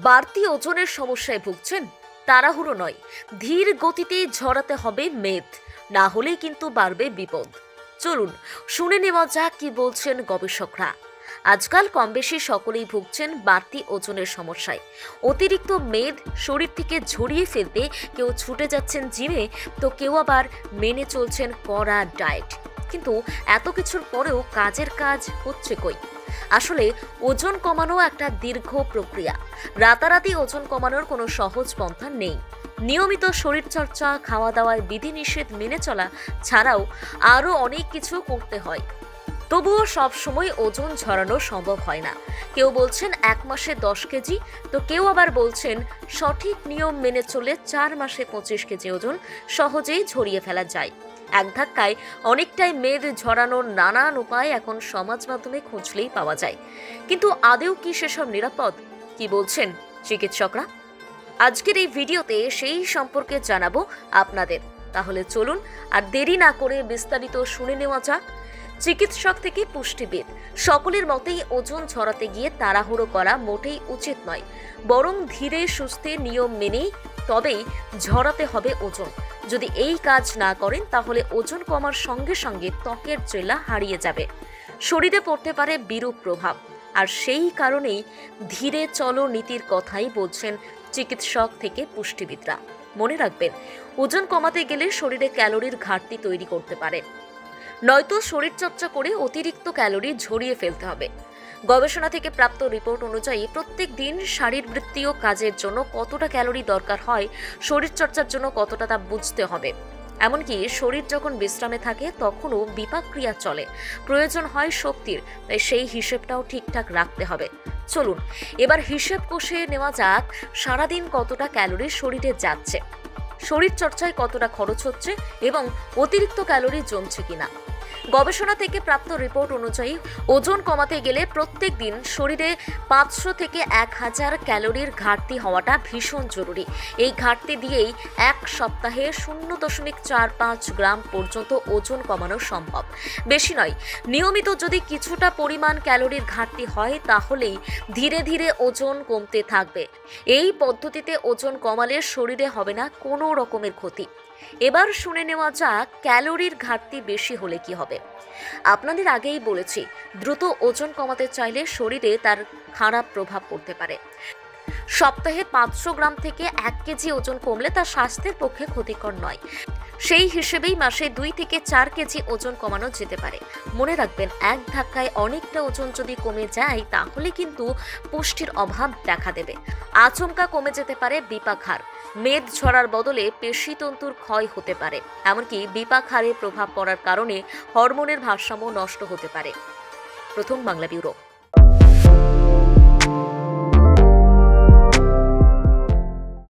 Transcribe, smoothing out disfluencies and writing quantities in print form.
বাড়তি ওজনের সমস্যায় ভুগছেন? তাড়াহুড়ো নয়, ধীর গতিতে ঝরাতে হবে মেদ, না হলেই কিন্তু বাড়বে বিপদ। চলুন শুনে নেওয়া যাক কি বলছেন গবেষকরা। আজকাল কম বেশি সকলেই ভুগছেন বাড়তি ওজনের সমস্যায়। অতিরিক্ত মেদ শরীর থেকে ঝরিয়ে ফেলতে কেউ ছুটে যাচ্ছেন জিমে, তো কেউ আবার মেনে চলছেন কড়া ডায়েট। কিন্তু এত কিছুর পরেও কাজের কাজ হচ্ছে কই? আসলে ওজন কমানো একটা দীর্ঘ প্রক্রিয়া। রাতারাতি ওজন কমানোর কোনো সহজ পন্থা নেই। নিয়মিত শরীরচর্চা, খাওয়া দাওয়ার বিধিনিষেধ মেনে চলা ছাড়াও আরও অনেক কিছু করতে হয়। তবুও সব সময় ওজন ঝরানো সম্ভব হয় না। কেউ বলছেন 1 মাসে 10 কেজি, তো কেউ আবার বলছেন সঠিক নিয়ম মেনে চলে 4 মাসে 25 কেজি ওজন সহজেই ঝরিয়ে ফেলা যায়। এক ধাক্কায় অনেকটাই মেদ ঝরানোর নানান উপায় এখন সমাজ মাধ্যমে খুঁজলেই পাওয়া যায়। কিন্তু আদৌ কি সেসব নিরাপদ? কি বলছেন চিকিৎসকরা? আজকের এই ভিডিওতে সেই সম্পর্কে জানাবো আপনাদের। তাহলে চলুন আর দেরি না করে বিস্তারিত শুনে নেওয়া যাক। চিকিৎসক থেকে পুষ্টিবিদ সকলের মতেই ওজন ঝরাতে গিয়ে তাড়াহুড়ো করা মোটেই উচিত নয়, বরং ধীরে সুস্থে নিয়ম মেনেই তবেই ঝরাতে হবে ওজন। যদি এই কাজ না করেন তাহলে ওজন কমার সঙ্গে সঙ্গে ত্বকের জেলা হারিয়ে যাবে, শরীরে পড়তে পারে বিরূপ প্রভাব। আর সেই কারণেই ধীরে চলো নীতির কথাই বলছেন চিকিৎসক থেকে পুষ্টিবিদরা। মনে রাখবেন, ওজন কমাতে গেলে শরীরে ক্যালোরির ঘাটতি তৈরি করতে পারে, নয়তো শরীরচর্চা করে অতিরিক্ত ক্যালোরি ঝরিয়ে ফেলতে হবে। গবেষণা থেকে প্রাপ্ত রিপোর্ট অনুযায়ী প্রত্যেক দিন শারীরবৃত্তীয় কাজের জন্য কতটা ক্যালোরি দরকার হয়, শরীরচর্চার জন্য কতটা তা বুঝতে হবে। এমনকি শরীর যখন বিশ্রামে থাকে তখনও বিপাক ক্রিয়া চলে, প্রয়োজন হয় শক্তির, তাই সেই হিসেবটাও ঠিকঠাক রাখতে হবে। চলুন এবার হিসেব কষে নেওয়া যাক, সারাদিন কতটা ক্যালোরি শরীরে যাচ্ছে, শরীরচর্চায় কতটা খরচ হচ্ছে এবং অতিরিক্ত ক্যালোরি জমছে কিনা। গবেষণা থেকে প্রাপ্ত রিপোর্ট অনুযায়ী ওজন কমাতে গেলে প্রত্যেক দিন শরীরে 500 থেকে 1000 ক্যালোরির ঘাটতি হওয়াটা ভীষণ জরুরি। এই ঘাটতি দিয়েই এক সপ্তাহে 0.45 গ্রাম পর্যন্ত ওজন কমানো সম্ভব, বেশি নয়। নিয়মিত যদি কিছুটা পরিমাণ ক্যালোরির ঘাটতি হয় তাহলেই ধীরে ধীরে ওজন কমতে থাকবে। এই পদ্ধতিতে ওজন কমালে শরীরে হবে না কোনো রকমের ক্ষতি। এবার শুনে নেওয়া যাক ক্যালোরির ঘাটতি বেশি হলে কি হবে। আপনাদের আগেই বলেছি, দ্রুত ওজন কমাতে চাইলে শরীরে তার খারাপ প্রভাব পড়তে পারে। সপ্তাহে 500 গ্রাম থেকে 1 কেজি ওজন কমলে তা স্বাস্থ্যের পক্ষে ক্ষতিকর নয়। সেই হিসেবেই মাসে 2 থেকে 4 কেজি ওজন কমানো যেতে পারে। মনে রাখবেন, এক ধাক্কায় অনেকটা ওজন যদি কমে যায় তাহলে কিন্তু পুষ্টির অভাব দেখা দেবে। আচমকা কমে যেতে পারে বিপাক হার, মেদ ঝরার বদলে পেশিতন্তুর ক্ষয় হতে পারে, এমনকি বিপাক হারে প্রভাব পড়ার কারণে হরমোনের ভারসাম্য নষ্ট হতে পারে। প্রথম বাংলা ব্যুরো।